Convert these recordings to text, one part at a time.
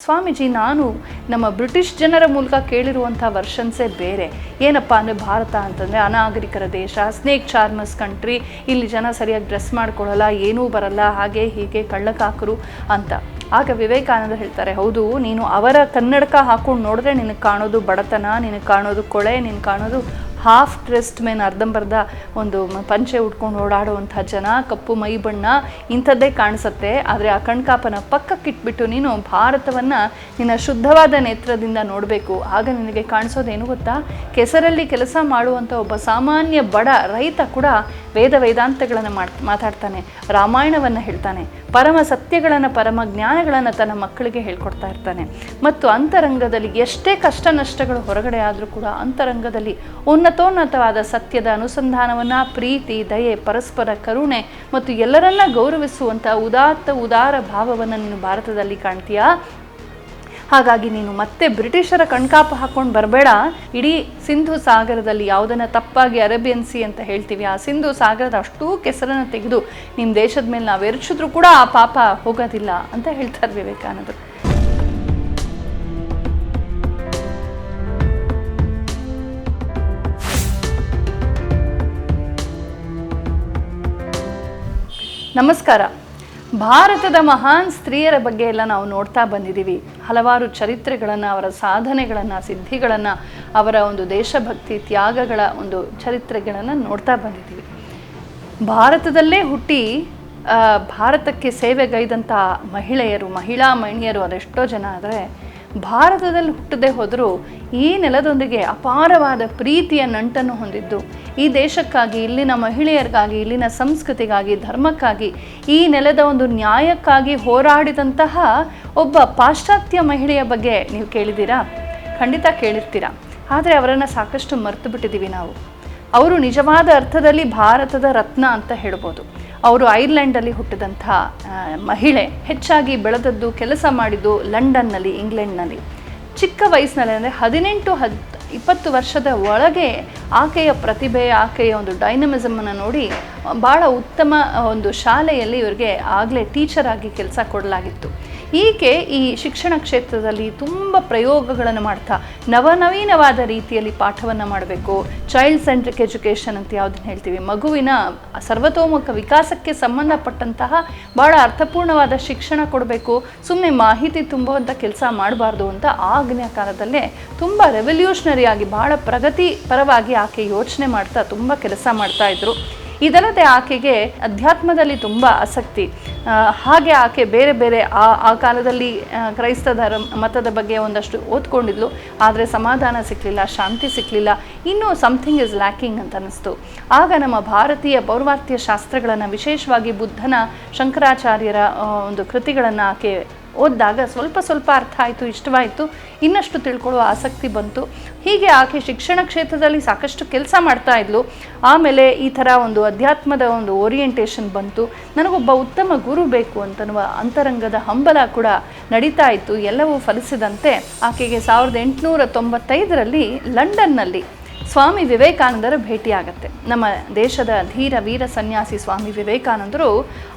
ಸ್ವಾಮೀಜಿ, ನಾನು ನಮ್ಮ ಬ್ರಿಟಿಷ್ ಜನರ ಮೂಲಕ ಕೇಳಿರುವಂಥ ವರ್ಷನ್ಸೇ ಬೇರೆ. ಏನಪ್ಪ ಅಂದರೆ ಭಾರತ ಅಂತಂದರೆ ಅನಾಗರಿಕರ ದೇಶ, ಸ್ನೇಕ್ ಚಾರ್ಮಸ್ ಕಂಟ್ರಿ, ಇಲ್ಲಿ ಜನ ಸರಿಯಾಗಿ ಡ್ರೆಸ್ ಮಾಡ್ಕೊಳ್ಳಲ್ಲ, ಏನೂ ಬರಲ್ಲ, ಹಾಗೆ ಹೀಗೆ ಕಳ್ಳಕಾಕರು ಅಂತ. ಆಗ ವಿವೇಕಾನಂದ ಹೇಳ್ತಾರೆ, ಹೌದು, ನೀನು ಅವರ ಕನ್ನಡಕ ಹಾಕ್ಕೊಂಡು ನೋಡಿದ್ರೆ ನಿನಗೆ ಕಾಣೋದು ಬಡತನ, ನಿನಗೆ ಕಾಣೋದು ಕೊಳೆ, ನಿನಗೆ ಕಾಣೋದು ಹಾಫ್ ಡ್ರೆಸ್ಡ್ ಮೇನ್, ಅರ್ಧಂಬರ್ಧ ಒಂದು ಪಂಚೆ ಉಟ್ಕೊಂಡು ಓಡಾಡುವಂಥ ಜನ, ಕಪ್ಪು ಮೈ ಬಣ್ಣ, ಇಂಥದ್ದೇ ಕಾಣಿಸುತ್ತೆ. ಆದರೆ ಆ ಕಣ್ಕಾಪನ ಪಕ್ಕಕ್ಕಿಟ್ಬಿಟ್ಟು ನೀನು ಭಾರತವನ್ನು ನಿನ್ನ ಶುದ್ಧವಾದ ನೇತ್ರದಿಂದ ನೋಡಬೇಕು. ಆಗ ನಿನಗೆ ಕಾಣಿಸೋದೇನು ಗೊತ್ತಾ? ಕೆಸರಲ್ಲಿ ಕೆಲಸ ಮಾಡುವಂಥ ಒಬ್ಬ ಸಾಮಾನ್ಯ ಬಡ ರೈತ ಕೂಡ ವೇದಾಂತಗಳನ್ನು ಮಾತಾಡ್ತಾನೆ, ರಾಮಾಯಣವನ್ನು ಹೇಳ್ತಾನೆ, ಪರಮ ಸತ್ಯಗಳನ್ನು, ಪರಮ ಜ್ಞಾನಗಳನ್ನು ತನ್ನ ಮಕ್ಕಳಿಗೆ ಹೇಳ್ಕೊಡ್ತಾ ಇರ್ತಾನೆ. ಮತ್ತು ಅಂತರಂಗದಲ್ಲಿ ಎಷ್ಟೇ ಕಷ್ಟ ನಷ್ಟಗಳು ಹೊರಗಡೆ ಆದರೂ ಕೂಡ ಅಂತರಂಗದಲ್ಲಿ ಉನ್ನತೋನ್ನತವಾದ ಸತ್ಯದ ಅನುಸಂಧಾನವನ್ನು, ಪ್ರೀತಿ, ದಯೆ, ಪರಸ್ಪರ ಕರುಣೆ ಮತ್ತು ಎಲ್ಲರನ್ನ ಗೌರವಿಸುವಂಥ ಉದಾರ ಭಾವವನ್ನು ನೀನು ಭಾರತದಲ್ಲಿ ಕಾಣ್ತೀಯಾ. ಹಾಗಾಗಿ ನೀನು ಮತ್ತೆ ಬ್ರಿಟಿಷರ ಕಣ್ಕಾಪ ಹಾಕ್ಕೊಂಡು ಬರಬೇಡ. ಇಡೀ ಸಿಂಧು ಸಾಗರದಲ್ಲಿ ಯಾವುದನ್ನು ತಪ್ಪಾಗಿ ಅರೇಬಿಯನ್ ಸಿ ಅಂತ ಹೇಳ್ತೀವಿ, ಆ ಸಿಂಧು ಸಾಗರದ ಅಷ್ಟೂ ಕೆಸರನ್ನು ತೆಗೆದು ನಿಮ್ಮ ದೇಶದ ಮೇಲೆ ನಾವು ಎರಚಿದ್ರೂ ಕೂಡ ಆ ಪಾಪ ಹೋಗೋದಿಲ್ಲ ಅಂತ ಹೇಳ್ತಾರೆ ವಿವೇಕಾನಂದರು. ನಮಸ್ಕಾರ. ಭಾರತದ ಮಹಾನ್ ಸ್ತ್ರೀಯರ ಬಗ್ಗೆ ಎಲ್ಲ ನಾವು ನೋಡ್ತಾ ಬಂದಿದ್ದೀವಿ. ಹಲವಾರು ಚರಿತ್ರೆಗಳನ್ನು, ಅವರ ಸಾಧನೆಗಳನ್ನು, ಸಿದ್ಧಿಗಳನ್ನು, ಅವರ ಒಂದು ದೇಶಭಕ್ತಿ ತ್ಯಾಗಗಳ ಒಂದು ಚರಿತ್ರೆಗಳನ್ನು ನೋಡ್ತಾ ಬಂದಿದ್ದೀವಿ. ಭಾರತದಲ್ಲೇ ಹುಟ್ಟಿ ಭಾರತಕ್ಕೆ ಸೇವೆಗೈದಂಥ ಮಹಿಳಾ ಮಹಿಳೆಯರು ಅದೆಷ್ಟೋ ಜನ. ಆದರೆ ಭಾರತದಲ್ಲಿ ಹುಟ್ಟದೆ ಹೋದರೂ ಈ ನೆಲದೊಂದಿಗೆ ಅಪಾರವಾದ ಪ್ರೀತಿಯ ನಂಟನ್ನು ಹೊಂದಿದ್ದು, ಈ ದೇಶಕ್ಕಾಗಿ, ಇಲ್ಲಿನ ಮಹಿಳೆಯರಿಗಾಗಿ, ಇಲ್ಲಿನ ಸಂಸ್ಕೃತಿಗಾಗಿ, ಧರ್ಮಕ್ಕಾಗಿ, ಈ ನೆಲದ ಒಂದು ನ್ಯಾಯಕ್ಕಾಗಿ ಹೋರಾಡಿದಂತಹ ಒಬ್ಬ ಪಾಶ್ಚಾತ್ಯ ಮಹಿಳೆಯ ಬಗ್ಗೆ ನೀವು ಕೇಳಿದ್ದೀರಾ? ಖಂಡಿತ ಕೇಳಿರ್ತೀರ. ಆದರೆ ಅವರನ್ನು ಸಾಕಷ್ಟು ಮರೆತು ಬಿಟ್ಟಿದ್ದೀವಿ ನಾವು. ಅವರು ನಿಜವಾದ ಅರ್ಥದಲ್ಲಿ ಭಾರತದ ರತ್ನ ಅಂತ ಹೇಳ್ಬೋದು. ಅವರು ಐರ್ಲೆಂಡಲ್ಲಿ ಹುಟ್ಟಿದಂಥ ಮಹಿಳೆ. ಹೆಚ್ಚಾಗಿ ಬೆಳೆದದ್ದು, ಕೆಲಸ ಮಾಡಿದ್ದು ಲಂಡನ್ನಲ್ಲಿ, ಇಂಗ್ಲೆಂಡ್ನಲ್ಲಿ. ಚಿಕ್ಕ ವಯಸ್ಸಿನಲ್ಲಿ ಅಂದರೆ 18-20 ವರ್ಷದ ಒಳಗೆ ಆಕೆಯ ಪ್ರತಿಭೆ, ಆಕೆಯ ಒಂದು ಡೈನಮಿಸಮನ್ನು ನೋಡಿ ಭಾಳ ಉತ್ತಮ ಒಂದು ಶಾಲೆಯಲ್ಲಿ ಇವರಿಗೆ ಆಗಲೇ ಟೀಚರ್ ಆಗಿ ಕೆಲಸ ಕೊಡಲಾಗಿತ್ತು. ಈಕೆ ಈ ಶಿಕ್ಷಣ ಕ್ಷೇತ್ರದಲ್ಲಿ ತುಂಬ ಪ್ರಯೋಗಗಳನ್ನು ಮಾಡ್ತಾ ನವನವೀನವಾದ ರೀತಿಯಲ್ಲಿ ಪಾಠವನ್ನು ಮಾಡಬೇಕು. ಚೈಲ್ಡ್ ಸೆಂಟ್ರಿಕ್ ಎಜುಕೇಷನ್ ಅಂತ ಯಾವುದನ್ನು ಹೇಳ್ತೀವಿ, ಮಗುವಿನ ಸರ್ವತೋಮುಖ ವಿಕಾಸಕ್ಕೆ ಸಂಬಂಧಪಟ್ಟಂತಹ ಭಾಳ ಅರ್ಥಪೂರ್ಣವಾದ ಶಿಕ್ಷಣ ಕೊಡಬೇಕು, ಸುಮ್ಮನೆ ಮಾಹಿತಿ ತುಂಬುವಂಥ ಕೆಲಸ ಮಾಡಬಾರ್ದು ಅಂತ ಆಗಿನ ಕಾಲದಲ್ಲೇ ತುಂಬ ರೆವಲ್ಯೂಷನರಿ ಆಗಿ, ಭಾಳ ಪ್ರಗತಿ ಪರವಾಗಿ ಆಕೆ ಯೋಚನೆ ಮಾಡ್ತಾ ತುಂಬ ಕೆಲಸ ಮಾಡ್ತಾಯಿದ್ರು. ಇದಲ್ಲದೆ ಆಕೆಗೆ ಅಧ್ಯಾತ್ಮದಲ್ಲಿ ತುಂಬ ಆಸಕ್ತಿ. ಹಾಗೆ ಆಕೆ ಬೇರೆ ಬೇರೆ ಆ ಕಾಲದಲ್ಲಿ ಕ್ರೈಸ್ತ ಮತದ ಬಗ್ಗೆ ಒಂದಷ್ಟು ಓದ್ಕೊಂಡಿದ್ಲು. ಆದರೆ ಸಮಾಧಾನ ಸಿಕ್ಕಲಿಲ್ಲ, ಶಾಂತಿ ಸಿಕ್ಕಲಿಲ್ಲ, ಇನ್ನೂ ಸಮಥಿಂಗ್ ಇಸ್ ಲ್ಯಾಕಿಂಗ್ ಅಂತ ಅನ್ನಿಸ್ತು. ಆಗ ನಮ್ಮ ಭಾರತೀಯ ಪೌರ್ವಾತ್ಯ ಶಾಸ್ತ್ರಗಳನ್ನು, ವಿಶೇಷವಾಗಿ ಬುದ್ಧನ, ಶಂಕರಾಚಾರ್ಯರ ಒಂದು ಕೃತಿಗಳನ್ನು ಆಕೆ ಓದಿದಾಗ ಸ್ವಲ್ಪ ಅರ್ಥ ಆಯಿತು, ಇಷ್ಟವಾಯಿತು, ಇನ್ನಷ್ಟು ತಿಳ್ಕೊಳ್ಳೋ ಆಸಕ್ತಿ ಬಂತು. ಹೀಗೆ ಆಕೆ ಶಿಕ್ಷಣ ಕ್ಷೇತ್ರದಲ್ಲಿ ಸಾಕಷ್ಟು ಕೆಲಸ ಮಾಡ್ತಾ ಇದ್ಲು. ಆಮೇಲೆ ಈ ಥರ ಒಂದು ಅಧ್ಯಾತ್ಮದ ಒಂದು ಓರಿಯೆಂಟೇಷನ್ ಬಂತು. ನನಗೊಬ್ಬ ಉತ್ತಮ ಗುರು ಬೇಕು ಅಂತನ್ನುವ ಅಂತರಂಗದ ಹಂಬಲ ಕೂಡ ನಡೀತಾ ಇತ್ತು. ಎಲ್ಲವೂ ಫಲಿಸಿದಂತೆ ಆಕೆಗೆ 1895ರಲ್ಲಿ ಲಂಡನ್ನಲ್ಲಿ ಸ್ವಾಮಿ ವಿವೇಕಾನಂದರ ಭೇಟಿಯಾಗತ್ತೆ. ನಮ್ಮ ದೇಶದ ಧೀರ ವೀರ ಸನ್ಯಾಸಿ ಸ್ವಾಮಿ ವಿವೇಕಾನಂದರು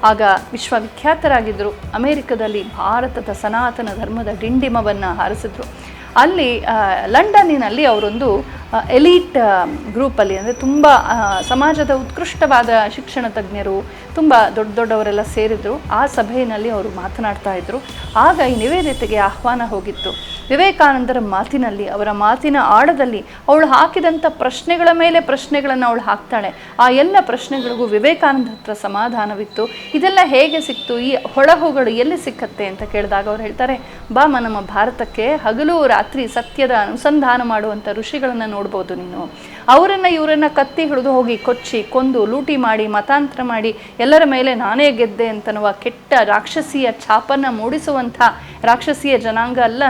ಆಗ ವಿಶ್ವವಿಖ್ಯಾತರಾಗಿದ್ದರು. ಅಮೆರಿಕದಲ್ಲಿ ಭಾರತದ ಸನಾತನ ಧರ್ಮದ ಡಿಂಡಿಮವನ್ನು ಹಾರಿಸಿದ್ರು. ಅಲ್ಲಿ ಲಂಡನ್ನಿನಲ್ಲಿ ಅವರೊಂದು ಎಲೀಟ್ ಗ್ರೂಪಲ್ಲಿ, ಅಂದರೆ ತುಂಬ ಸಮಾಜದ ಉತ್ಕೃಷ್ಟವಾದ ಶಿಕ್ಷಣ ತಜ್ಞರು, ತುಂಬ ದೊಡ್ಡವರೆಲ್ಲ ಸೇರಿದ್ರು. ಆ ಸಭೆಯಲ್ಲಿ ಅವರು ಮಾತನಾಡ್ತಾ ಇದ್ದರು. ಆಗ ಈ ನಿವೇದಿತೆಗೆ ಆಹ್ವಾನ ಹೋಗಿತ್ತು. ವಿವೇಕಾನಂದರ ಮಾತಿನಲ್ಲಿ, ಅವರ ಮಾತಿನ ಆಳದಲ್ಲಿ ಅವಳು ಹಾಕಿದಂಥ ಪ್ರಶ್ನೆಗಳ ಮೇಲೆ ಪ್ರಶ್ನೆಗಳನ್ನು ಅವಳು ಹಾಕ್ತಾಳೆ. ಆ ಎಲ್ಲ ಪ್ರಶ್ನೆಗಳಿಗೂ ವಿವೇಕಾನಂದ ಹತ್ರ ಸಮಾಧಾನವಿತ್ತು. ಇದೆಲ್ಲ ಹೇಗೆ ಸಿಕ್ತು, ಈ ಹೊಳಹುಗಳು ಎಲ್ಲಿ ಸಿಕ್ಕತ್ತೆ ಅಂತ ಕೇಳಿದಾಗ ಅವ್ರು ಹೇಳ್ತಾರೆ, ಬಾಮ, ನಮ್ಮ ಭಾರತಕ್ಕೆ ಹಗಲು ರಾತ್ರಿ ಸತ್ಯದ ಅನುಸಂಧಾನ ಮಾಡುವಂಥ ಋಷಿಗಳನ್ನು ನೋಡ್ಬೋದು ನೀನು. ಅವರನ್ನು ಇವರನ್ನು ಕತ್ತಿ ಹಿಡಿದು ಹೋಗಿ ಕೊಚ್ಚಿ, ಕೊಂದು, ಲೂಟಿ ಮಾಡಿ, ಮತಾಂತರ ಮಾಡಿ, ಎಲ್ಲರ ಮೇಲೆ ನಾನೇ ಗೆದ್ದೆ ಅಂತನ್ನುವ ಕೆಟ್ಟ ರಾಕ್ಷಸೀಯ ಛಾಪನ್ನು ಮೂಡಿಸುವಂಥ ರಾಕ್ಷಸೀಯ ಜನಾಂಗ ಅಲ್ಲ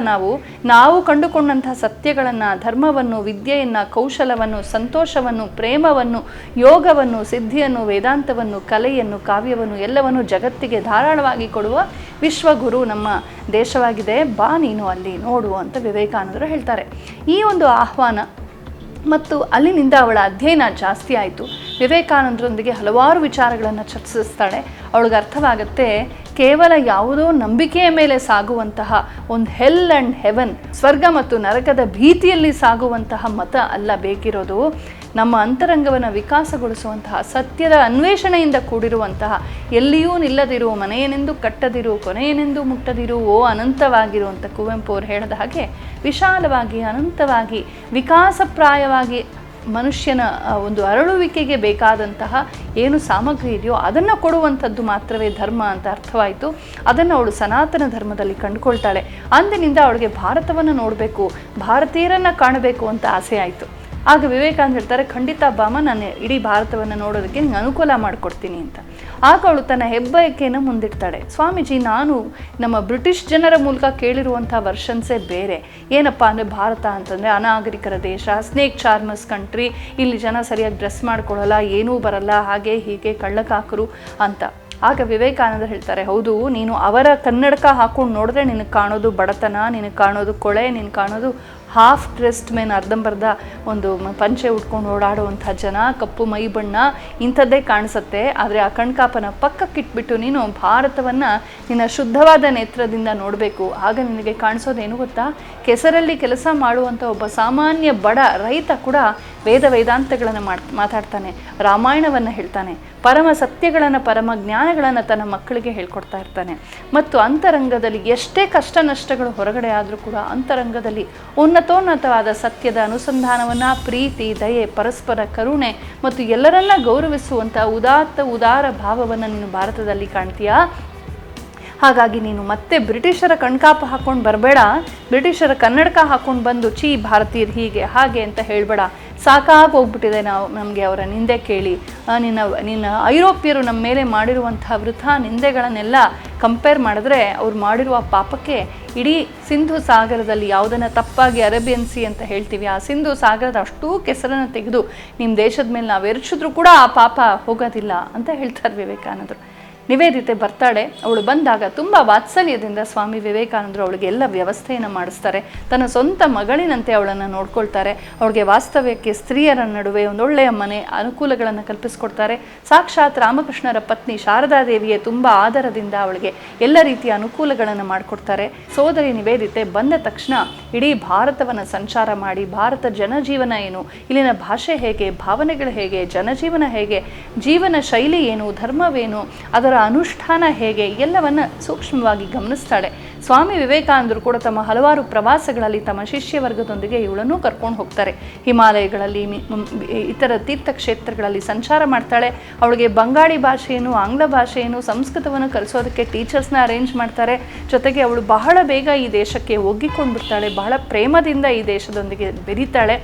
ನಾವು ಕಂಡುಕೊಂಡಂಥ ಸತ್ಯಗಳನ್ನು, ಧರ್ಮವನ್ನು, ವಿದ್ಯೆಯನ್ನು, ಕೌಶಲವನ್ನು, ಸಂತೋಷವನ್ನು, ಪ್ರೇಮವನ್ನು, ಯೋಗವನ್ನು, ಸಿದ್ಧಿಯನ್ನು, ವೇದಾಂತವನ್ನು, ಕಲೆಯನ್ನು, ಕಾವ್ಯವನ್ನು ಎಲ್ಲವನ್ನು ಜಗತ್ತಿಗೆ ಧಾರಾಳವಾಗಿ ಕೊಡುವ ವಿಶ್ವಗುರು ನಮ್ಮ ದೇಶವಾಗಿದೆ. ಬಾ ನೀನು ಅಲ್ಲಿ ನೋಡು ಅಂತ ವಿವೇಕಾನಂದರು ಹೇಳ್ತಾರೆ. ಈ ಒಂದು ಆಹ್ವಾನ ಮತ್ತು ಅಲ್ಲಿನಿಂದ ಅವಳ ಅಧ್ಯಯನ ಜಾಸ್ತಿ ಆಯಿತು. ವಿವೇಕಾನಂದರೊಂದಿಗೆ ಹಲವಾರು ವಿಚಾರಗಳನ್ನು ಚರ್ಚಿಸ್ತಾಳೆ. ಅವಳಿಗೆ ಅರ್ಥವಾಗುತ್ತೆ ಕೇವಲ ಯಾವುದೋ ನಂಬಿಕೆಯ ಮೇಲೆ ಸಾಗುವಂತಹ ಒಂದು ಹೆಲ್ ಆ್ಯಂಡ್ ಹೆವನ್, ಸ್ವರ್ಗ ಮತ್ತು ನರಕದ ಭೀತಿಯಲ್ಲಿ ಸಾಗುವಂತಹ ಮತ ಅಲ್ಲ ಬೇಕಿರೋದು. ನಮ್ಮ ಅಂತರಂಗವನ್ನು ವಿಕಾಸಗೊಳಿಸುವಂತಹ, ಸತ್ಯದ ಅನ್ವೇಷಣೆಯಿಂದ ಕೂಡಿರುವಂತಹ, ಎಲ್ಲಿಯೂ ನಿಲ್ಲದಿರು, ಮನೆಯನೆಂದು ಕಟ್ಟದಿರು, ಕೊನೆಯನೆಂದು ಮುಟ್ಟದಿರು, ಓ ಅನಂತವಾಗಿರು ಅಂತ ಕುವೆಂಪು ಅವರು ಹೇಳಿದ ಹಾಗೆ ವಿಶಾಲವಾಗಿ, ಅನಂತವಾಗಿ, ವಿಕಾಸಪ್ರಾಯವಾಗಿ ಮನುಷ್ಯನ ಒಂದು ಅರಳುವಿಕೆಗೆ ಬೇಕಾದಂತಹ ಏನು ಸಾಮಗ್ರಿ ಇದೆಯೋ ಅದನ್ನು ಕೊಡುವಂಥದ್ದು ಮಾತ್ರವೇ ಧರ್ಮ ಅಂತ ಅರ್ಥವಾಯಿತು. ಅದನ್ನು ಅವಳು ಸನಾತನ ಧರ್ಮದಲ್ಲಿ ಕಂಡುಕೊಳ್ತಾಳೆ. ಅಂದಿನಿಂದ ಅವಳಿಗೆ ಭಾರತವನ್ನು ನೋಡಬೇಕು, ಭಾರತೀಯರನ್ನು ಕಾಣಬೇಕು ಅಂತ ಆಸೆ ಆಯಿತು. ಆಗ ವಿವೇಕಾನಂದ ಹೇಳ್ತಾರೆ, ಖಂಡಿತ ಬಾಮ, ನಾನು ಇಡೀ ಭಾರತವನ್ನು ನೋಡೋದಕ್ಕೆ ನಿಂಗೆ ಅನುಕೂಲ ಮಾಡಿಕೊಡ್ತೀನಿ ಅಂತ. ಆಗ ಅವಳು ತನ್ನ ಹೆಬ್ಬಯಕೆಯನ್ನು ಮುಂದಿಡ್ತಾಳೆ. ಸ್ವಾಮೀಜಿ, ನಾನು ನಮ್ಮ ಬ್ರಿಟಿಷ್ ಜನರ ಮೂಲಕ ಕೇಳಿರುವಂಥ ವರ್ಷನ್ಸೇ ಬೇರೆ. ಏನಪ್ಪ ಅಂದರೆ ಭಾರತ ಅಂತಂದರೆ ಅನಾಗರಿಕರ ದೇಶ, ಸ್ನೇಕ್ ಚಾರ್ಮರ್ಸ್ ಕಂಟ್ರಿ, ಇಲ್ಲಿ ಜನ ಸರಿಯಾಗಿ ಡ್ರೆಸ್ ಮಾಡ್ಕೊಳ್ಳಲ್ಲ, ಏನೂ ಬರಲ್ಲ, ಹಾಗೆ ಹೀಗೆ ಕಳ್ಳಕಾಕರು ಅಂತ. ಆಗ ವಿವೇಕಾನಂದ ಹೇಳ್ತಾರೆ, ಹೌದು, ನೀನು ಅವರ ಕನ್ನಡಕ ಹಾಕ್ಕೊಂಡು ನೋಡಿದ್ರೆ ನಿನಗೆ ಕಾಣೋದು ಬಡತನ, ನಿನಗೆ ಕಾಣೋದು ಕೊಳೆ, ನಿನಗೆ ಕಾಣೋದು ಹಾಫ್ ಡ್ರೆಸ್ಡ್ ಮೇನ್, ಅರ್ಧಂಬರ್ಧ ಒಂದು ಪಂಚೆ ಉಟ್ಕೊಂಡು ಓಡಾಡುವಂಥ ಜನ, ಕಪ್ಪು ಮೈ ಬಣ್ಣ, ಇಂಥದ್ದೇ ಕಾಣಿಸುತ್ತೆ. ಆದರೆ ಆ ಕಣ್ಕಾಪನ ಪಕ್ಕಕ್ಕಿಟ್ಬಿಟ್ಟು ನೀನು ಭಾರತವನ್ನು ನಿನ್ನ ಶುದ್ಧವಾದ ನೇತ್ರದಿಂದ ನೋಡಬೇಕು. ಆಗ ನಿನಗೆ ಕಾಣಿಸೋದೇನು ಗೊತ್ತಾ? ಕೆಸರಲ್ಲಿ ಕೆಲಸ ಮಾಡುವಂಥ ಒಬ್ಬ ಸಾಮಾನ್ಯ ಬಡ ರೈತ ಕೂಡ ವೇದಾಂತಗಳನ್ನು ಮಾತಾಡ್ತಾನೆ, ರಾಮಾಯಣವನ್ನು ಹೇಳ್ತಾನೆ, ಪರಮ ಸತ್ಯಗಳನ್ನು, ಪರಮ ಜ್ಞಾನಗಳನ್ನು ತನ್ನ ಮಕ್ಕಳಿಗೆ ಹೇಳ್ಕೊಡ್ತಾ ಇರ್ತಾನೆ. ಮತ್ತು ಅಂತರಂಗದಲ್ಲಿ ಎಷ್ಟೇ ಕಷ್ಟ ನಷ್ಟಗಳು ಹೊರಗಡೆ ಆದರೂ ಕೂಡ ಅಂತರಂಗದಲ್ಲಿ ಉನ್ನತೋನ್ನತವಾದ ಸತ್ಯದ ಅನುಸಂಧಾನವನ್ನು, ಪ್ರೀತಿ, ದಯೆ, ಪರಸ್ಪರ ಕರುಣೆ ಮತ್ತು ಎಲ್ಲರನ್ನ ಗೌರವಿಸುವಂಥ ಉದಾರ ಭಾವವನ್ನು ನೀನು ಭಾರತದಲ್ಲಿ ಕಾಣ್ತೀಯಾ. ಹಾಗಾಗಿ ನೀನು ಮತ್ತೆ ಬ್ರಿಟಿಷರ ಕಣ್ಕಾಪ ಹಾಕ್ಕೊಂಡು ಬರಬೇಡ, ಬ್ರಿಟಿಷರ ಕನ್ನಡಕ ಹಾಕ್ಕೊಂಡು ಬಂದು ಚೀ ಭಾರತೀಯರು ಹೀಗೆ ಹಾಗೆ ಅಂತ ಹೇಳಬೇಡ. ಸಾಕಾಗಿ ಹೋಗ್ಬಿಟ್ಟಿದೆ ನಮಗೆ ಅವರ ನಿಂದೆ ಕೇಳಿ. ನಿನ್ನ ಐರೋಪ್ಯರು ನಮ್ಮ ಮೇಲೆ ಮಾಡಿರುವಂಥ ವೃಥಾ ನಿಂದೆಗಳನ್ನೆಲ್ಲ ಕಂಪೇರ್ ಮಾಡಿದ್ರೆ ಅವ್ರು ಮಾಡಿರುವ ಪಾಪಕ್ಕೆ ಇಡೀ ಸಿಂಧು ಸಾಗರದಲ್ಲಿ ಯಾವುದನ್ನು ತಪ್ಪಾಗಿ ಅರೇಬಿಯನ್ ಸಿ ಅಂತ ಹೇಳ್ತೀವಿ, ಆ ಸಿಂಧು ಸಾಗರದ ಅಷ್ಟೂ ಕೆಸರನ್ನು ತೆಗೆದು ನಿಮ್ಮ ದೇಶದ ಮೇಲೆ ನಾವು ಎರಚಿದ್ರೂ ಕೂಡ ಆ ಪಾಪ ಹೋಗೋದಿಲ್ಲ ಅಂತ ಹೇಳ್ತಾರೆ ವಿವೇಕಾನಂದರು. ನಿವೇದಿತೆ ಬರ್ತಾಳೆ. ಅವಳು ಬಂದಾಗ ತುಂಬ ವಾತ್ಸಲ್ಯದಿಂದ ಸ್ವಾಮಿ ವಿವೇಕಾನಂದರು ಅವಳಿಗೆ ಎಲ್ಲ ವ್ಯವಸ್ಥೆಯನ್ನು ಮಾಡಿಸ್ತಾರೆ. ತನ್ನ ಸ್ವಂತ ಮಗಳಿನಂತೆ ಅವಳನ್ನು ನೋಡ್ಕೊಳ್ತಾರೆ. ಅವಳಿಗೆ ವಾಸ್ತವ್ಯಕ್ಕೆ ಸ್ತ್ರೀಯರ ನಡುವೆ ಒಂದೊಳ್ಳೆಯ ಮನೆ ಅನುಕೂಲಗಳನ್ನು ಕಲ್ಪಿಸ್ಕೊಡ್ತಾರೆ. ಸಾಕ್ಷಾತ್ ರಾಮಕೃಷ್ಣರ ಪತ್ನಿ ಶಾರದಾದೇವಿಯೇ ತುಂಬ ಆದರದಿಂದ ಅವಳಿಗೆ ಎಲ್ಲ ರೀತಿಯ ಅನುಕೂಲಗಳನ್ನು ಮಾಡಿಕೊಡ್ತಾರೆ. ಸೋದರಿ ನಿವೇದಿತೆ ಬಂದ ತಕ್ಷಣ ಇಡೀ ಭಾರತವನ್ನು ಸಂಚಾರ ಮಾಡಿ, ಭಾರತ ಜನಜೀವನ ಏನು, ಇಲ್ಲಿನ ಭಾಷೆ ಹೇಗೆ, ಭಾವನೆಗಳು ಹೇಗೆ, ಜನಜೀವನ ಹೇಗೆ, ಜೀವನ ಶೈಲಿ ಏನು, ಧರ್ಮವೇನು, ಅದರ ಅನುಷ್ಠಾನ ಹೇಗೆ, ಎಲ್ಲವನ್ನ ಸೂಕ್ಷ್ಮವಾಗಿ ಗಮನಿಸ್ತಾಳೆ. ಸ್ವಾಮಿ ವಿವೇಕಾನಂದರು ಕೂಡ ತಮ್ಮ ಹಲವಾರು ಪ್ರವಾಸಗಳಲ್ಲಿ ತಮ್ಮ ಶಿಷ್ಯ ವರ್ಗದೊಂದಿಗೆ ಇವಳನ್ನು ಕರ್ಕೊಂಡು ಹೋಗ್ತಾರೆ. ಹಿಮಾಲಯಗಳಲ್ಲಿ, ಇತರ ತೀರ್ಥಕ್ಷೇತ್ರಗಳಲ್ಲಿ ಸಂಚಾರ ಮಾಡ್ತಾಳೆ. ಅವಳಿಗೆ ಬಂಗಾಳಿ ಭಾಷೆಯನ್ನು, ಆಂಗ್ಲ ಭಾಷೆಯನ್ನು, ಸಂಸ್ಕೃತವನ್ನು ಕಲಿಸೋದಕ್ಕೆ ಟೀಚರ್ಸ್ನ ಅರೇಂಜ್ ಮಾಡ್ತಾರೆ. ಜೊತೆಗೆ ಅವಳು ಬಹಳ ಬೇಗ ಈ ದೇಶಕ್ಕೆ ಒಗ್ಗಿಕೊಂಡು ಬಿಡ್ತಾಳೆ. ಬಹಳ ಪ್ರೇಮದಿಂದ ಈ ದೇಶದೊಂದಿಗೆ ಬೆರೀತಾಳೆ.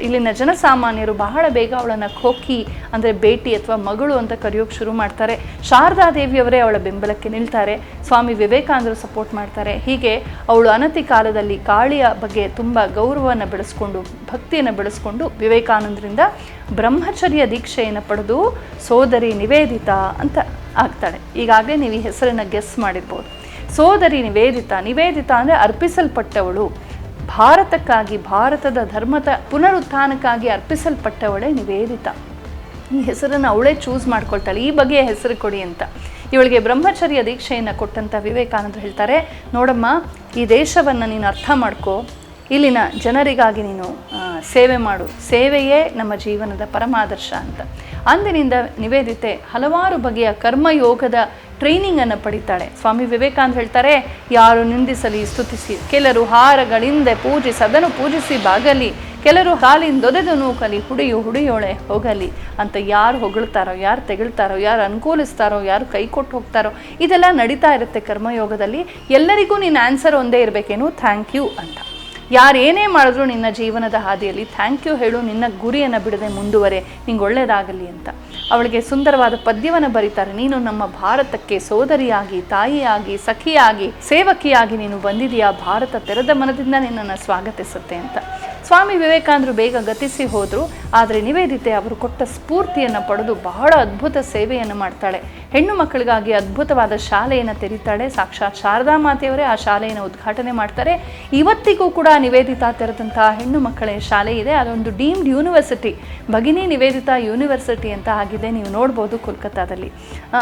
ಇಲ್ಲಿನ ಜನಸಾಮಾನ್ಯರು ಬಹಳ ಬೇಗ ಅವಳನ್ನು ಖೋಖಿ ಅಂದರೆ ಬೇಟಿ ಅಥವಾ ಮಗಳು ಅಂತ ಕರೆಯೋಕೆ ಶುರು ಮಾಡ್ತಾರೆ. ಶಾರದಾದೇವಿಯವರೇ ಅವಳ ಬೆಂಬಲಕ್ಕೆ ನಿಲ್ತಾರೆ. ಸ್ವಾಮಿ ವಿವೇಕಾನಂದರು ಸಪೋರ್ಟ್ ಮಾಡ್ತಾರೆ. ಹೀಗೆ ಅವಳು ಅನತಿ ಕಾಲದಲ್ಲಿ ಕಾಳಿಯ ಬಗ್ಗೆ ತುಂಬ ಗೌರವವನ್ನು ಬೆಳೆಸ್ಕೊಂಡು, ಭಕ್ತಿಯನ್ನು ಬೆಳೆಸ್ಕೊಂಡು ವಿವೇಕಾನಂದರಿಂದ ಬ್ರಹ್ಮಚರ್ಯ ದೀಕ್ಷೆಯನ್ನು ಪಡೆದು ಸೋದರಿ ನಿವೇದಿತಾ ಅಂತ ಆಗ್ತಾಳೆ. ಈಗಾಗಲೇ ನೀವು ಈ ಹೆಸರನ್ನು ಗೆಸ್ ಮಾಡಿರ್ಬೋದು. ಸೋದರಿ ನಿವೇದಿತಾ ಅಂದರೆ ಅರ್ಪಿಸಲ್ಪಟ್ಟವಳು, ಭಾರತಕ್ಕಾಗಿ, ಭಾರತದ ಧರ್ಮದ ಪುನರುತ್ಥಾನಕ್ಕಾಗಿ ಅರ್ಪಿಸಲ್ಪಟ್ಟವಳೇ ನಿವೇದಿತಾ. ಈ ಹೆಸರನ್ನು ಅವಳೇ ಚೂಸ್ ಮಾಡ್ಕೊಳ್ತಾಳೆ, ಈ ಬಗೆಯ ಹೆಸರು ಕೊಡಿ ಅಂತ. ಇವಳಿಗೆ ಬ್ರಹ್ಮಚರ್ಯ ದೀಕ್ಷೆಯನ್ನು ಕೊಟ್ಟಂಥ ವಿವೇಕಾನಂದರು ಹೇಳ್ತಾರೆ, ನೋಡಮ್ಮ, ಈ ದೇಶವನ್ನು ನೀನು ಅರ್ಥ ಮಾಡ್ಕೋ, ಇಲ್ಲಿನ ಜನರಿಗಾಗಿ ನೀನು ಸೇವೆ ಮಾಡು, ಸೇವೆಯೇ ನಮ್ಮ ಜೀವನದ ಪರಮಾದರ್ಶ ಅಂತ. ಅಂದಿನಿಂದ ನಿವೇದಿತೆ ಹಲವಾರು ಬಗೆಯ ಕರ್ಮಯೋಗದ ಟ್ರೈನಿಂಗನ್ನು ಪಡಿತಾಳೆ. ಸ್ವಾಮಿ ವಿವೇಕಾನಂದರು ಹೇಳ್ತಾರೆ, ಯಾರು ನಿಂದಿಸಲಿ ಸ್ತುತಿಸಿ, ಕೆಲರು ಹಾರಗಳಿಂದ ಅದನ್ನು ಪೂಜಿಸಿ ಬಾಗಲಿ, ಕೆಲರು ಹಾಲಿಂದೊದೆದು ನೂಕಲಿ, ಹುಡಿಯೋಳೆ ಹೋಗಲಿ ಅಂತ. ಯಾರು ಹೊಗಳ್ತಾರೋ, ಯಾರು ತೆಗಳ್ತಾರೋ, ಯಾರು ಅನುಕೂಲಿಸ್ತಾರೋ, ಯಾರು ಕೈ ಕೊಟ್ಟು ಹೋಗ್ತಾರೋ, ಇದೆಲ್ಲ ನಡೀತಾ ಇರುತ್ತೆ ಕರ್ಮಯೋಗದಲ್ಲಿ. ಎಲ್ಲರಿಗೂ ನಿನ್ನ ಆನ್ಸರ್ ಒಂದೇ ಇರಬೇಕೇನು, ಥ್ಯಾಂಕ್ ಯು ಅಂತ. ಯಾರೇನೇ ಮಾಡಿದ್ರು ನಿನ್ನ ಜೀವನದ ಹಾದಿಯಲ್ಲಿ ಥ್ಯಾಂಕ್ ಯು ಹೇಳು, ನಿನ್ನ ಗುರಿಯನ್ನು ಬಿಡದೆ ಮುಂದುವರೆ, ನಿಂಗೆ ಒಳ್ಳೆಯದಾಗಲಿ ಅಂತ. ಅವಳಿಗೆ ಸುಂದರವಾದ ಪದ್ಯವನ್ನು ಬರೀತಾರೆ. ನೀನು ನಮ್ಮ ಭಾರತಕ್ಕೆ ಸೋದರಿಯಾಗಿ, ತಾಯಿಯಾಗಿ, ಸಖಿಯಾಗಿ, ಸೇವಕಿಯಾಗಿ ನೀನು ಬಂದಿದೆಯಾ, ಭಾರತ ತೆರೆದ ಮನದಿಂದ ನಿನ್ನನ್ನು ಸ್ವಾಗತಿಸುತ್ತೆ ಅಂತ. ಸ್ವಾಮಿ ವಿವೇಕಾನಂದರು ಬೇಗ ಗತಿಸಿ ಹೋದರು, ಆದರೆ ನಿವೇದಿತೆ ಅವರು ಕೊಟ್ಟ ಸ್ಫೂರ್ತಿಯನ್ನು ಪಡೆದು ಬಹಳ ಅದ್ಭುತ ಸೇವೆಯನ್ನು ಮಾಡ್ತಾಳೆ. ಹೆಣ್ಣು ಮಕ್ಕಳಿಗಾಗಿ ಅದ್ಭುತವಾದ ಶಾಲೆಯನ್ನು ತೆರೀತಾಳೆ. ಸಾಕ್ಷಾತ್ ಶಾರದಾ ಮಾತೆಯವರೇ ಆ ಶಾಲೆಯನ್ನು ಉದ್ಘಾಟನೆ ಮಾಡ್ತಾರೆ. ಇವತ್ತಿಗೂ ಕೂಡ ನಿವೇದಿತಾ ತೆರೆದಂತಹ ಹೆಣ್ಣು ಮಕ್ಕಳ ಶಾಲೆ ಇದೆ. ಅದೊಂದು ಡೀಮ್ಡ್ ಯೂನಿವರ್ಸಿಟಿ, ಭಗಿನಿ ನಿವೇದಿತಾ ಯೂನಿವರ್ಸಿಟಿ ಅಂತ ಆಗಿದೆ. ನೀವು ನೋಡ್ಬೋದು ಕೋಲ್ಕತ್ತಾದಲ್ಲಿ.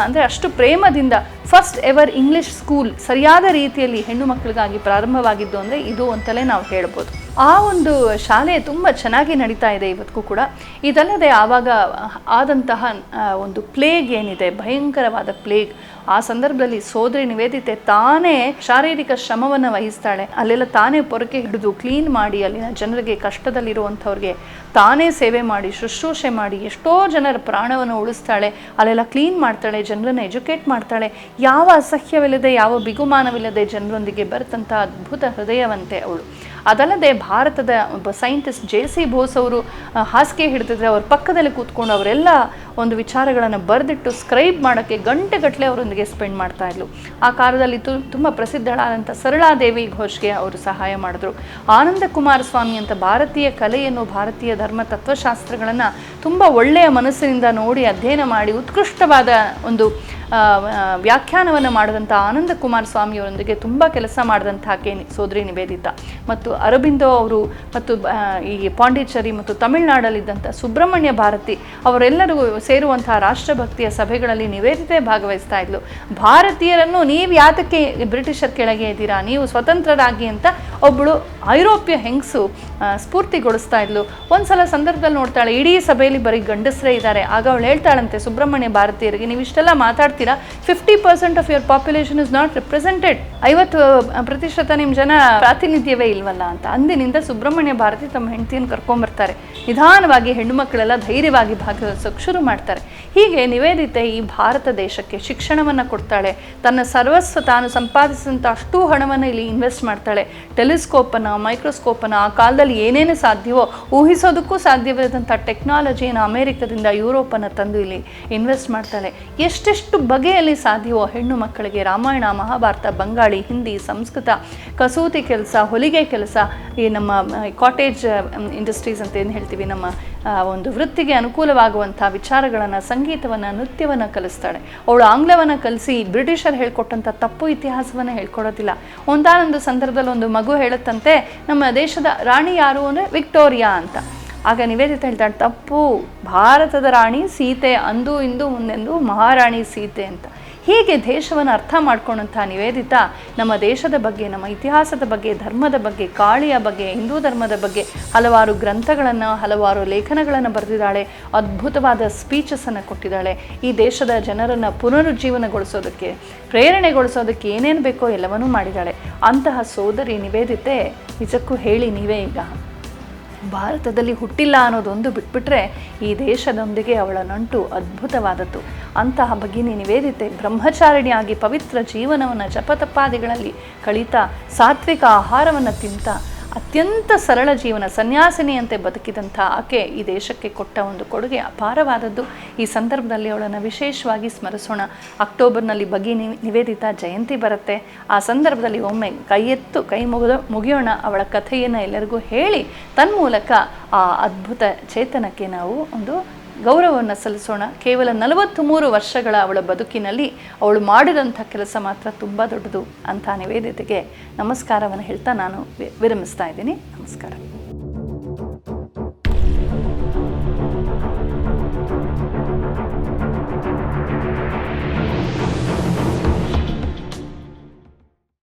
ಅಂದರೆ ಅಷ್ಟು ಪ್ರೇಮದಿಂದ ಫಸ್ಟ್ ಎವರ್ ಇಂಗ್ಲಿಷ್ ಸ್ಕೂಲ್ ಸರಿಯಾದ ರೀತಿಯಲ್ಲಿ ಹೆಣ್ಣು ಮಕ್ಕಳಿಗಾಗಿ ಪ್ರಾರಂಭವಾಗಿದ್ದು ಅಂದರೆ ಇದು ಅಂತಲೇ ನಾವು ಹೇಳ್ಬೋದು. ಆ ಒಂದು ಶಾಲೆ ತುಂಬ ಚೆನ್ನಾಗಿ ನಡೀತಾ ಇದೆ ಇವತ್ತಿಗೂ ಕೂಡ. ಇದಲ್ಲದೆ ಆವಾಗ ಆದಂತಹ ಒಂದು ಪ್ಲೇಗ್ ಏನಿದೆ, ಭಯಂಕರವಾದ ಪ್ಲೇಗ್, ಆ ಸಂದರ್ಭದಲ್ಲಿ ಸೋದರಿ ನಿವೇದಿತೆ ತಾನೇ ಶಾರೀರಿಕ ಶ್ರಮವನ್ನು ವಹಿಸ್ತಾಳೆ. ಅಲ್ಲೆಲ್ಲ ತಾನೇ ಪೊರಕೆ ಹಿಡಿದು ಕ್ಲೀನ್ ಮಾಡಿ ಅಲ್ಲಿನ ಜನರಿಗೆ, ಕಷ್ಟದಲ್ಲಿರುವಂಥವ್ರಿಗೆ ತಾನೇ ಸೇವೆ ಮಾಡಿ, ಶುಶ್ರೂಷೆ ಮಾಡಿ, ಎಷ್ಟೋ ಜನರ ಪ್ರಾಣವನ್ನು ಉಳಿಸ್ತಾಳೆ. ಅಲ್ಲೆಲ್ಲ ಕ್ಲೀನ್ ಮಾಡ್ತಾಳೆ, ಜನರನ್ನು ಎಜುಕೇಟ್ ಮಾಡ್ತಾಳೆ. ಯಾವ ಅಸಹ್ಯವಿಲ್ಲದೆ, ಯಾವ ಬಿಗುಮಾನವಿಲ್ಲದೆ ಜನರೊಂದಿಗೆ ಬರ್ತಂಥ ಅದ್ಭುತ ಹೃದಯವಂತೆ ಅವಳು. ಅದಲ್ಲದೆ ಭಾರತದ ಒಬ್ಬ ಸೈಂಟಿಸ್ಟ್ ಜೆ.ಸಿ. ಬೋಸ್ ಅವರು ಹಾಸಿಗೆ ಹಿಡಿದಿದ್ರೆ ಅವ್ರ ಪಕ್ಕದಲ್ಲಿ ಕೂತ್ಕೊಂಡು ಅವರೆಲ್ಲ ಒಂದು ವಿಚಾರಗಳನ್ನು ಬರೆದಿಟ್ಟು ಸ್ಕ್ರೈಬ್ ಮಾಡೋಕ್ಕೆ ಗಂಟೆಗಟ್ಟಲೆ ಅವರೊಂದಿಗೆ ಸ್ಪೆಂಡ್ ಮಾಡ್ತಾ ಇದ್ಲು. ಆ ಕಾಲದಲ್ಲಿ ತುಂಬ ಪ್ರಸಿದ್ಧಳಾದಂಥ ಸರಳಾದೇವಿ ಘೋಷ್ಗೆ ಅವರು ಸಹಾಯ ಮಾಡಿದ್ರು. ಆನಂದ ಕುಮಾರಸ್ವಾಮಿ ಅಂತ ಭಾರತೀಯ ಕಲೆಯನ್ನು, ಭಾರತೀಯ ಧರ್ಮ ತತ್ವಶಾಸ್ತ್ರಗಳನ್ನು ತುಂಬ ಒಳ್ಳೆಯ ಮನಸ್ಸಿನಿಂದ ನೋಡಿ ಅಧ್ಯಯನ ಮಾಡಿ ಉತ್ಕೃಷ್ಟವಾದ ಒಂದು ವ್ಯಾಖ್ಯಾನವನ್ನು ಮಾಡಿದಂಥ ಆನಂದ ಕುಮಾರಸ್ವಾಮಿಯವರೊಂದಿಗೆ ತುಂಬ ಕೆಲಸ ಮಾಡಿದಂಥ ಸೋದರಿ ನಿವೇದಿತಾ. ಮತ್ತು ಅರಬಿಂದೋ ಅವರು ಮತ್ತು ಈ ಪಾಂಡಿಚೇರಿ ಮತ್ತು ತಮಿಳುನಾಡಲ್ಲಿದ್ದಂಥ ಸುಬ್ರಹ್ಮಣ್ಯ ಭಾರತಿ ಅವರೆಲ್ಲರೂ ಸೇರುವಂತಹ ರಾಷ್ಟ್ರಭಕ್ತಿಯ ಸಭೆಗಳಲ್ಲಿ ನಿವೇದಿತೆ ಭಾಗವಹಿಸ್ತಾ ಇದ್ಲು. ಭಾರತೀಯರನ್ನು ನೀವು ಯಾತಕ್ಕೆ ಬ್ರಿಟಿಷರ ಕೆಳಗೆ ಇದ್ದೀರಾ, ನೀವು ಸ್ವತಂತ್ರರಾಗಿ ಅಂತ ಒಬ್ಬಳು ಐರೋಪ್ಯ ಹೆಂಗಸು ಸ್ಫೂರ್ತಿಗೊಳಿಸ್ತಾ ಇದ್ಲು. ಒಂದ್ಸಲ ಸಂದರ್ಭದಲ್ಲಿ ನೋಡ್ತಾಳೆ, ಇಡೀ ಸಭೆಯಲ್ಲಿ ಬರೀ ಗಂಡಸರೇ ಇದ್ದಾರೆ. ಆಗ ಅವಳು ಹೇಳ್ತಾಳಂತೆ ಸುಬ್ರಹ್ಮಣ್ಯ ಭಾರತೀಯರಿಗೆ, ನೀವು ಇಷ್ಟೆಲ್ಲ ಮಾತಾಡ್ತೀರಾ, 50% of your population is not represented, 50% ನಿಮ್ಮ ಜನ ಪ್ರಾತಿನಿಧ್ಯವೇ ಇಲ್ವಲ್ಲ ಅಂತ. ಅಂದಿನಿಂದ ಸುಬ್ರಹ್ಮಣ್ಯ ಭಾರತಿ ತಮ್ಮ ಹೆಂಡತಿಯನ್ನು ಕರ್ಕೊಂಡ್ಬರ್ತಾರೆ. ನಿಧಾನವಾಗಿ ಹೆಣ್ಣು ಮಕ್ಕಳೆಲ್ಲ ಧೈರ್ಯವಾಗಿ ಭಾಗವಹಿಸೋಕೆ ಶುರು ಮಾಡ್ತಾರೆ. ಹೀಗೆ ನಿವೇದಿತೆ ಈ ಭಾರತ ದೇಶಕ್ಕೆ ಶಿಕ್ಷಣವನ್ನು ಕೊಡ್ತಾಳೆ. ತನ್ನ ಸರ್ವಸ್ವ ತಾನು ಸಂಪಾದಿಸಿದಂಥ ಅಷ್ಟೂ ಹಣವನ್ನು ಇಲ್ಲಿ ಇನ್ವೆಸ್ಟ್ ಮಾಡ್ತಾಳೆ. ಟೆಲಿಸ್ಕೋಪನ್ನು, ಮೈಕ್ರೋಸ್ಕೋಪನ್ನು, ಆ ಕಾಲದಲ್ಲಿ ಏನೇನು ಸಾಧ್ಯವೋ ಊಹಿಸೋದಕ್ಕೂ ಸಾಧ್ಯವಿಲ್ಲದಂಥ ಟೆಕ್ನಾಲಜಿಯನ್ನು ಅಮೇರಿಕದಿಂದ ಯುರೋಪನ್ನು ತಂದು ಇಲ್ಲಿ ಇನ್ವೆಸ್ಟ್ ಮಾಡ್ತಾಳೆ. ಎಷ್ಟೆಷ್ಟು ಬಗೆಯಲ್ಲಿ ಸಾಧ್ಯವೋ ಹೆಣ್ಣು ಮಕ್ಕಳಿಗೆ ರಾಮಾಯಣ, ಮಹಾಭಾರತ, ಬಂಗಾಳಿ, ಹಿಂದಿ, ಸಂಸ್ಕೃತ, ಕಸೂತಿ ಕೆಲಸ, ಹೊಲಿಗೆ ಕೆಲಸ, ಈ ನಮ್ಮ ಕಾಟೇಜ್ ಇಂಡಸ್ಟ್ರೀಸ್ ಅಂತ ಏನು ಹೇಳ್ತೀವಿ, ನಮ್ಮ ಒಂದು ವೃತ್ತಿಗೆ ಅನುಕೂಲವಾಗುವಂಥ ವಿಚಾರಗಳನ್ನು, ಸಂಗೀತವನ್ನು, ನೃತ್ಯವನ್ನು ಕಲಿಸ್ತಾಳೆ. ಅವಳು ಆಂಗ್ಲವನ್ನು ಕಲಿಸಿ ಬ್ರಿಟಿಷರು ಹೇಳ್ಕೊಟ್ಟಂಥ ತಪ್ಪು ಇತಿಹಾಸವನ್ನು ಹೇಳ್ಕೊಡೋದಿಲ್ಲ. ಒಂದಾನೊಂದು ಸಂದರ್ಭದಲ್ಲಿ ಒಂದು ಮಗು ಹೇಳುತ್ತಂತೆ, ನಮ್ಮ ದೇಶದ ರಾಣಿ ಯಾರು ಅಂದರೆ ವಿಕ್ಟೋರಿಯಾ ಅಂತ. ಆಗ ನಿವೇದಿತ ಹೇಳ್ತಾಳೆ, ತಪ್ಪು, ಭಾರತದ ರಾಣಿ ಸೀತೆ, ಅಂದು ಇಂದು ಮುಂದೆಂದು ಮಹಾರಾಣಿ ಸೀತೆ ಅಂತ. ಹೀಗೆ ದೇಶವನ್ನು ಅರ್ಥ ಮಾಡ್ಕೊಂಡಂಥ ನಿವೇದಿತಾ ನಮ್ಮ ದೇಶದ ಬಗ್ಗೆ, ನಮ್ಮ ಇತಿಹಾಸದ ಬಗ್ಗೆ, ಧರ್ಮದ ಬಗ್ಗೆ, ಕಾಳಿಯ ಬಗ್ಗೆ, ಹಿಂದೂ ಧರ್ಮದ ಬಗ್ಗೆ ಹಲವಾರು ಗ್ರಂಥಗಳನ್ನು, ಹಲವಾರು ಲೇಖನಗಳನ್ನು ಬರೆದಿದ್ದಾಳೆ. ಅದ್ಭುತವಾದ ಸ್ಪೀಚಸನ್ನು ಕೊಟ್ಟಿದ್ದಾಳೆ. ಈ ದೇಶದ ಜನರನ್ನು ಪುನರುಜ್ಜೀವನಗೊಳಿಸೋದಕ್ಕೆ, ಪ್ರೇರಣೆಗೊಳಿಸೋದಕ್ಕೆ ಏನೇನು ಬೇಕೋ ಎಲ್ಲವನ್ನೂ ಮಾಡಿದ್ದಾಳೆ. ಅಂತಹ ಸೋದರಿ ನಿವೇದಿತೆ ನಿಜಕ್ಕೂ ಹೇಳಿ ನೀವೇ ಈಗ ಭಾರತದಲ್ಲಿ ಹುಟ್ಟಿಲ್ಲ ಅನ್ನೋದೊಂದು ಬಿಟ್ಬಿಟ್ರೆ ಈ ದೇಶದೊಂದಿಗೆ ಅವಳ ನಂಟು ಅದ್ಭುತವಾದದ್ದು. ಅಂತಹ ಭಗಿನಿ ನಿವೇದಿತೆ ಬ್ರಹ್ಮಚಾರಿಣಿಯಾಗಿ ಪವಿತ್ರ ಜೀವನವನ್ನು ಜಪತಪಾದಿಗಳಲ್ಲಿ ಕಳೀತಾ, ಸಾತ್ವಿಕ ಆಹಾರವನ್ನು ತಿಂತ, ಅತ್ಯಂತ ಸರಳ ಜೀವನ, ಸನ್ಯಾಸಿನಿಯಂತೆ ಬದುಕಿದಂಥ ಆಕೆ ಈ ದೇಶಕ್ಕೆ ಕೊಟ್ಟ ಒಂದು ಕೊಡುಗೆ ಅಪಾರವಾದದ್ದು. ಈ ಸಂದರ್ಭದಲ್ಲಿ ಅವಳನ್ನು ವಿಶೇಷವಾಗಿ ಸ್ಮರಿಸೋಣ. ಅಕ್ಟೋಬರ್ನಲ್ಲಿ ಭಗಿನಿ ನಿವೇದಿತಾ ಜಯಂತಿ ಬರುತ್ತೆ. ಆ ಸಂದರ್ಭದಲ್ಲಿ ಒಮ್ಮೆ ಕೈ ಮುಗಿಯೋಣ. ಅವಳ ಕಥೆಯನ್ನು ಎಲ್ಲರಿಗೂ ಹೇಳಿ ತನ್ಮೂಲಕ ಆ ಅದ್ಭುತ ಚೇತನಕ್ಕೆ ನಾವು ಒಂದು ಗೌರವವನ್ನು ಸಲ್ಲಿಸೋಣ. ಕೇವಲ 43 ವರ್ಷಗಳ ಅವಳ ಬದುಕಿನಲ್ಲಿ ಅವಳು ಮಾಡಿದಂಥ ಕೆಲಸ ಮಾತ್ರ ತುಂಬ ದೊಡ್ಡದು ಅಂತ ನಿವೇದಿತೆಗೆ ನಮಸ್ಕಾರವನ್ನು ಹೇಳ್ತಾ ನಾನು ವಿರಮಿಸ್ತಾ ಇದ್ದೀನಿ. ನಮಸ್ಕಾರ.